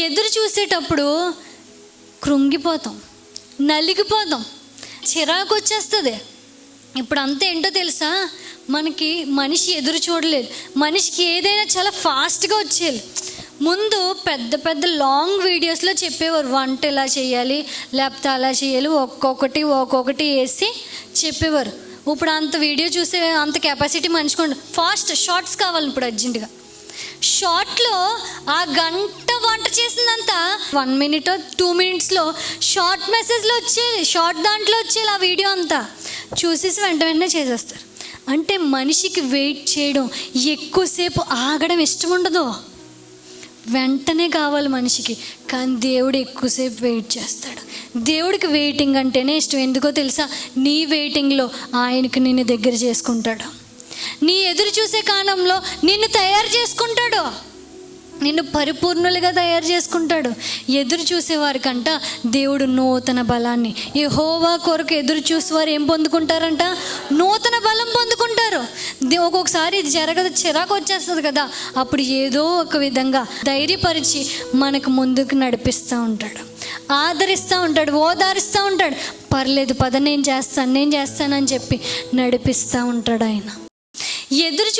ఎదురు చూసేటప్పుడు కృంగిపోతాం, నలిగిపోతాం, చిరాకు వచ్చేస్తుంది. ఇప్పుడు అంతా ఏంటో తెలుసా, మనకి మనిషి ఎదురు చూడలేదు. మనిషికి ఏదైనా చాలా ఫాస్ట్గా వచ్చేయాలి. ముందు పెద్ద పెద్ద లాంగ్ వీడియోస్లో చెప్పేవారు, వంట ఎలా చేయాలి, లేకపోతే అలా చేయాలి, ఒక్కొక్కటి వేసి చెప్పేవారు. ఇప్పుడు అంత వీడియో చూసే అంత కెపాసిటీ మనిషికి ఫాస్ట్ షార్ట్స్ కావాలి. ఇప్పుడు అర్జెంటుగా షార్ట్లో ఆ గంట వంట చేసిందంతా 1 minute 2 minutesలో షార్ట్ మెసేజ్లో వచ్చేది, షార్ట్ దాంట్లో వచ్చేది ఆ వీడియో అంతా చూసేసి వెంటనే చేసేస్తారు. అంటే మనిషికి వెయిట్ చేయడం, ఎక్కువసేపు ఆగడం ఇష్టం ఉండదు, వెంటనే కావాలి మనిషికి. కానీ దేవుడు ఎక్కువసేపు వెయిట్ చేస్తాడు. దేవుడికి వెయిటింగ్ అంటేనే ఇష్టం. ఎందుకో తెలుసా, నీ వెయిటింగ్లో ఆయనకి నిన్ను దగ్గర చేసుకుంటాడు. నీ ఎదురు చూసే కాలంలో నిన్ను తయారు చేసుకుంటాడు, నిన్ను పరిపూర్ణులుగా తయారు చేసుకుంటాడు. ఎదురు చూసేవారికంట దేవుడు నూతన బలాన్ని, యెహోవా కొరకు ఎదురు చూసేవారు ఏం పొందుకుంటారంట, నూతన బలం పొందుకుంటారు. ఒక్కొక్కసారి ఇది జరగదు, చిరాకు వచ్చేస్తుంది కదా, అప్పుడు ఏదో ఒక విధంగా ధైర్యపరిచి మనకు ముందుకు నడిపిస్తూ ఉంటాడు, ఆదరిస్తూ ఉంటాడు, ఓదారుస్తూ ఉంటాడు. పర్లేదు పద, నేను చేస్తాను అని చెప్పి నడిపిస్తూ ఉంటాడు ఆయన. ఎదురు